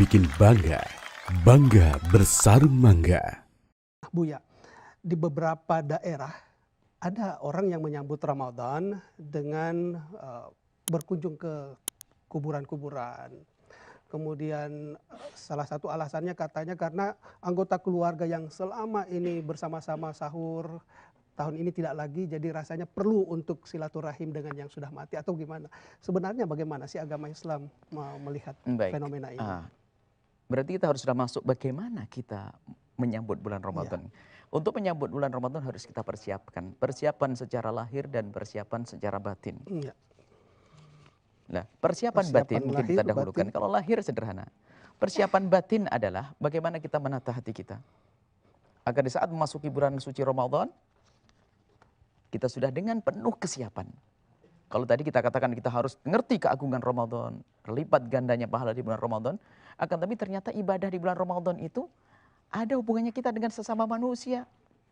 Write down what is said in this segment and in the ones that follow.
bikin bangga. Bangga bersarung mangga. Buya, di beberapa daerah ada orang yang menyambut Ramadan dengan berkunjung ke kuburan-kuburan. Kemudian salah satu alasannya katanya karena anggota keluarga yang selama ini bersama-sama sahur tahun ini tidak lagi, jadi rasanya perlu untuk silaturahim dengan yang sudah mati atau gimana? Sebenarnya bagaimana sih agama Islam melihat Baik. fenomena ini? Berarti kita harus sudah masuk bagaimana kita menyambut bulan Ramadan. Untuk menyambut bulan Ramadan harus kita persiapkan. Persiapan secara lahir dan persiapan secara batin. Iya. Nah, persiapan batin mungkin kita lahir, dahulukan. batin. Kalau lahir sederhana. Persiapan batin adalah bagaimana kita menata hati kita. Agar di saat memasuki bulan suci Ramadan, kita sudah dengan penuh kesiapan. Kalau tadi kita katakan kita harus ngerti keagungan Ramadan, lipat gandanya pahala di bulan Ramadan, akan tapi ternyata ibadah di bulan Ramadan itu ada hubungannya kita dengan sesama manusia.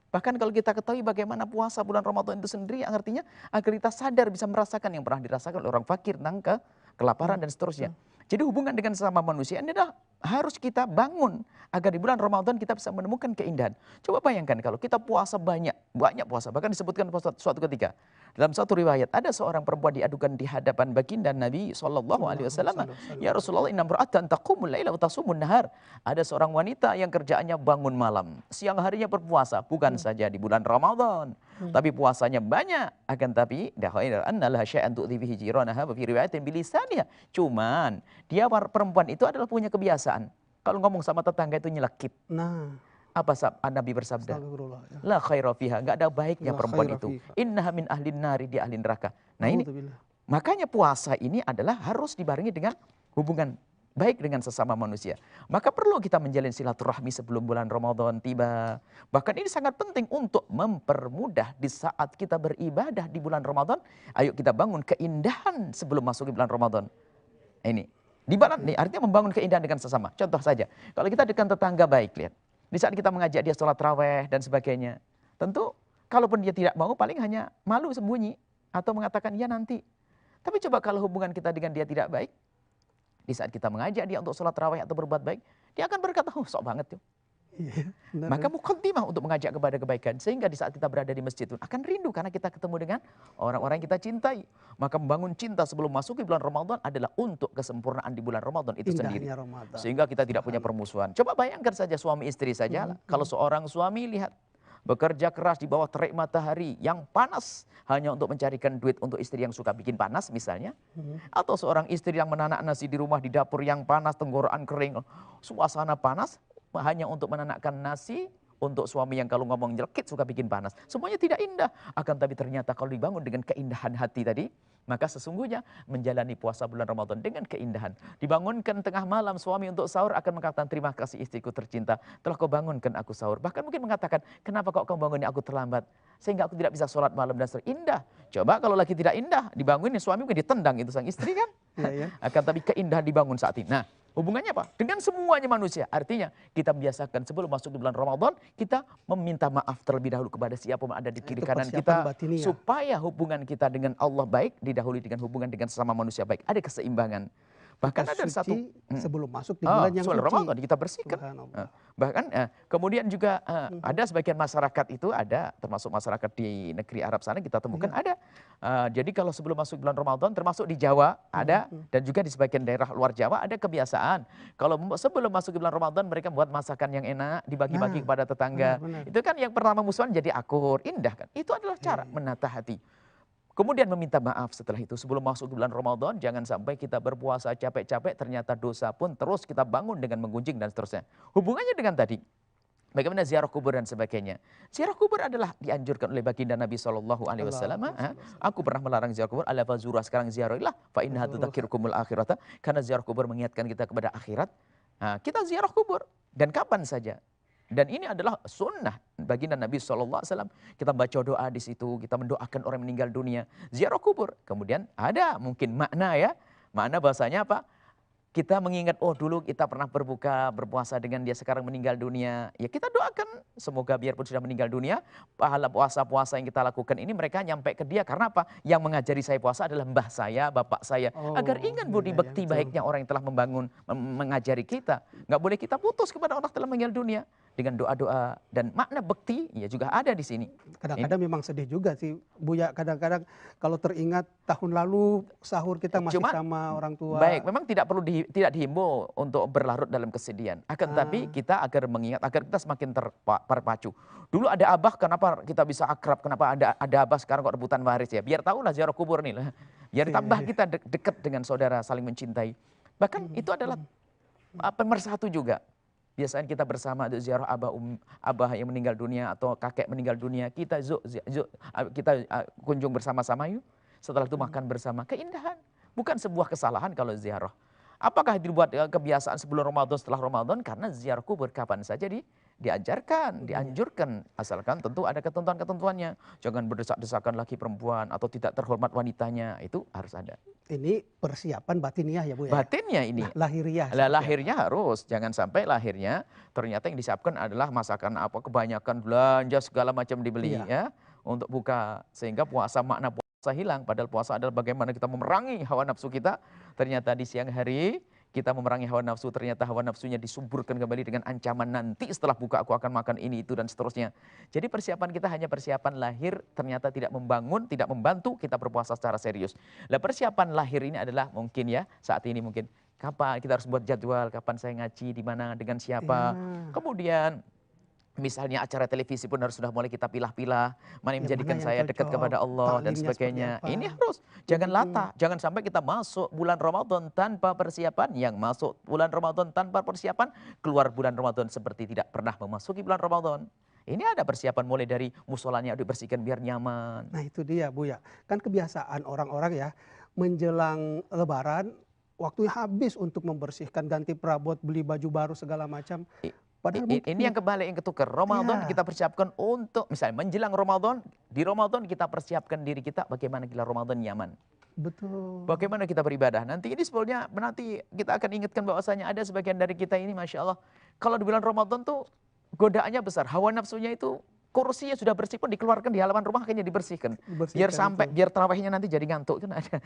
Bahkan kalau kita ketahui bagaimana puasa bulan Ramadan itu sendiri, artinya agar kita sadar bisa merasakan yang pernah dirasakan oleh orang fakir, nangka, kelaparan dan seterusnya. Jadi hubungan dengan sesama manusia ini adalah harus kita bangun agar di bulan Ramadan kita bisa menemukan keindahan. Coba bayangkan kalau kita puasa banyak puasa, bahkan disebutkan suatu ketika dalam satu riwayat ada seorang perempuan diadukan di hadapan baginda Nabi SAW. Ya Rasulullah, inna imra'atan taqumul laila wa tasumun nahar. Ada seorang wanita yang kerjaannya bangun malam, siang harinya berpuasa, bukan saja di bulan Ramadan, tapi puasanya banyak. Akan tapi annallaha syai'an tu'ti bihi jiranaha wa fi riwayatin bilisaniha. Cuman dia perempuan itu adalah punya kebiasaan. Kalau ngomong sama tetangga itu nyelekit. Nah, apa Nabi bersabda? ya. La khaira fiha, enggak ada baiknya La perempuan khaira itu. fiha. Innaha min ahlin nari, di ahlin neraka. Nah ini, Alhamdulillah. makanya puasa ini adalah harus dibarengi dengan hubungan baik dengan sesama manusia. Maka perlu kita menjalin silaturahmi sebelum bulan Ramadan tiba. Bahkan ini sangat penting untuk mempermudah di saat kita beribadah di bulan Ramadan. Ayo kita bangun keindahan sebelum masuk di bulan Ramadan. Ini. Di balan nih, artinya membangun keindahan dengan sesama. Contoh saja, kalau kita dengan tetangga baik, lihat. Di saat kita mengajak dia sholat raweh dan sebagainya. Tentu, kalaupun dia tidak mau, paling hanya malu sembunyi. Atau mengatakan, ya nanti. Tapi coba kalau hubungan kita dengan dia tidak baik. Di saat kita mengajak dia untuk sholat raweh atau berbuat baik. Dia akan berkata, oh sok banget tuh. Iya, benar. Maka muqaddimah untuk mengajak kepada kebaikan. Sehingga di saat kita berada di masjid itu akan rindu karena kita ketemu dengan orang-orang yang kita cintai. Maka membangun cinta sebelum masuk di bulan Ramadan adalah untuk kesempurnaan di bulan Ramadan itu Indahnya sendiri. Ramadan. Sehingga kita tidak punya permusuhan. Coba bayangkan saja suami istri saja. Kalau seorang suami lihat bekerja keras di bawah terik matahari yang panas hanya untuk mencarikan duit untuk istri yang suka bikin panas misalnya. Atau seorang istri yang menanak nasi di rumah di dapur yang panas, tenggorokan kering, suasana panas. Hanya untuk menanakkan nasi untuk suami yang kalau ngomong nyelkit suka bikin panas. Semuanya tidak indah. Akan tapi ternyata kalau dibangun dengan keindahan hati tadi, maka sesungguhnya menjalani puasa bulan Ramadan dengan keindahan. Dibangunkan tengah malam suami untuk sahur akan mengatakan, terima kasih istriku tercinta, telah kau bangunkan aku sahur. Bahkan mungkin mengatakan, kenapa kok kau bangunnya aku terlambat? Sehingga aku tidak bisa sholat malam dan indah. Coba kalau lagi tidak indah, dibangunin suami mungkin ditendang itu sang istri kan? Iya. Akan tapi keindahan dibangun saat ini. Nah, hubungannya apa? Dengan semuanya manusia. Artinya kita biasakan sebelum masuk di bulan Ramadan, kita meminta maaf terlebih dahulu kepada siapapun ada di kiri Itu kanan persiapan kita. batinnya. Supaya hubungan kita dengan Allah baik, didahului dengan hubungan dengan sesama manusia baik. Ada keseimbangan. Bahkan ada satu sebelum masuk di bulan yang sebelum suci. Ramadan kita bersihkan. Bahkan kemudian juga ada sebagian masyarakat itu ada, termasuk masyarakat di negeri Arab sana kita temukan ada. Jadi kalau sebelum masuk bulan Ramadan, termasuk di Jawa ada, dan juga di sebagian daerah luar Jawa ada kebiasaan. Kalau sebelum masuk bulan Ramadan mereka buat masakan yang enak, dibagi-bagi kepada tetangga. benar. Itu kan yang pertama musuhan jadi akur, indah kan. Itu adalah cara menata hati. Kemudian meminta maaf setelah itu. Sebelum masuk bulan Ramadan, jangan sampai kita berpuasa capek-capek, ternyata dosa pun terus kita bangun dengan menggunjing dan seterusnya. Hubungannya dengan tadi, bagaimana ziarah kubur dan sebagainya. Ziarah kubur adalah dianjurkan oleh baginda Nabi SAW. Aku pernah melarang ziarah kubur, ala fazura, sekarang ziarahilah, fa innaha tudzakirukumul akhirata. Karena ziarah kubur mengingatkan kita kepada akhirat. Nah, kita ziarah kubur, dan kapan saja. Dan ini adalah sunnah baginda Nabi SAW. Kita baca doa di situ, kita mendoakan orang meninggal dunia. Ziarah kubur. Kemudian ada mungkin makna ya. Makna bahasanya apa? kita mengingat, oh dulu kita pernah berpuasa dengan dia, sekarang meninggal dunia. Ya kita doakan, semoga biarpun sudah meninggal dunia, pahala puasa-puasa yang kita lakukan ini mereka nyampe ke dia. Karena apa? Yang mengajari saya puasa adalah mbah saya, bapak saya. Agar ingat budi iya, bekti betul. baiknya orang yang telah membangun, mengajari kita. Nggak boleh kita putus kepada orang telah meninggal dunia. Dengan doa-doa dan makna bekti ya juga ada di sini. Kadang-kadang memang sedih juga sih Buya, kadang-kadang kalau teringat tahun lalu sahur kita masih Cuma, sama orang tua. baik, memang tidak perlu tidak dihimbau untuk berlarut dalam kesedihan. Akan tetapi kita agar mengingat, agar kita semakin terpacu. Dulu ada abah, kenapa kita bisa akrab? Kenapa ada abah sekarang kok rebutan waris ya? Biar tahulah ziarah kubur nih lah. Biar tambah kita dekat dengan saudara, saling mencintai. Bahkan itu adalah pemersatu juga. Biasanya kita bersama ziarah abah yang meninggal dunia atau kakek meninggal dunia, kita kunjung bersama-sama yuk. Setelah itu makan bersama, keindahan. Bukan sebuah kesalahan kalau ziarah. Apakah dibuat kebiasaan sebelum Ramadan, setelah Ramadan? Karena ziarah kubur kapan saja diajarkan, dianjurkan. Asalkan tentu ada ketentuan-ketentuannya. Jangan berdesak-desakan laki perempuan atau tidak terhormat wanitanya. Itu harus ada. Ini persiapan batiniah ya Bu ya? Batinnya ini. Lahiriah. Lahirnya harus. Jangan sampai lahirnya ternyata yang disiapkan adalah masakan apa, kebanyakan belanja segala macam dibeli ya untuk buka. Sehingga makna puasa hilang. Padahal puasa adalah bagaimana kita memerangi hawa nafsu kita. Ternyata di siang hari kita memerangi hawa nafsu, ternyata hawa nafsunya disuburkan kembali dengan ancaman nanti setelah buka aku akan makan ini, itu, dan seterusnya. Jadi persiapan kita hanya persiapan lahir, ternyata tidak membangun, tidak membantu kita berpuasa secara serius. Nah, persiapan lahir ini adalah mungkin ya, saat ini mungkin, kapan kita harus buat jadwal, kapan saya ngaji, di mana, dengan siapa. Kemudian misalnya acara televisi pun harus sudah mulai kita pilah-pilah, mana yang menjadikan saya dekat kepada Allah dan sebagainya. Ini harus, jangan latah, jangan sampai kita masuk bulan Ramadan tanpa persiapan, yang masuk bulan Ramadan tanpa persiapan, keluar bulan Ramadan seperti tidak pernah memasuki bulan Ramadan. Ini ada persiapan mulai dari musolanya dibersihkan biar nyaman. Nah itu dia Bu ya, kan kebiasaan orang-orang ya menjelang Lebaran, waktunya habis untuk membersihkan, ganti perabot, beli baju baru segala macam. Ini yang kebalik, yang ketukar. Ramadan kita persiapkan untuk, misalnya menjelang Ramadan, di Ramadan kita persiapkan diri kita bagaimana kita Ramadan nyaman. Betul. Bagaimana kita beribadah. Nanti ini sebetulnya nanti kita akan ingatkan bahwasanya ada sebagian dari kita ini Masya Allah. Kalau di bulan Ramadan tuh godaannya besar. Hawa nafsunya itu kursinya sudah bersih pun dikeluarkan di halaman rumah kayaknya dibersihkan. Biar sampai, biar tarawihnya nanti jadi ngantuk kan ada.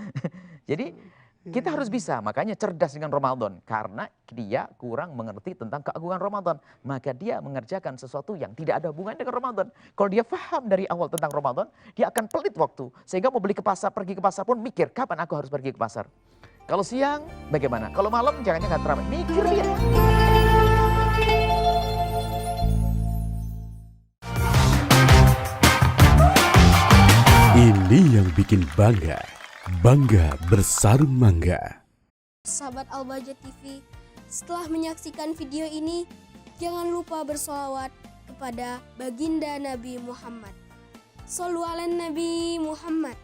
Jadi kita harus bisa, makanya cerdas dengan Ramadan. Karena dia kurang mengerti tentang keagungan Ramadan. Maka dia mengerjakan sesuatu yang tidak ada hubungan dengan Ramadan. Kalau dia paham dari awal tentang Ramadan, dia akan pelit waktu. Sehingga mau beli ke pasar, pergi ke pasar pun mikir, kapan aku harus pergi ke pasar. Kalau siang, bagaimana? Kalau malam, jangan-jangan terawih. Mikir dia. Ini yang bikin bangga. Bangga bersarung mangga. Sahabat Al-Bahjah TV, setelah menyaksikan video ini, jangan lupa bersolawat kepada baginda Nabi Muhammad. Shollu ala Nabi Muhammad.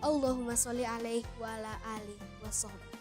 Allahumma sholli alaihi wa ala alihi wa sahbihi.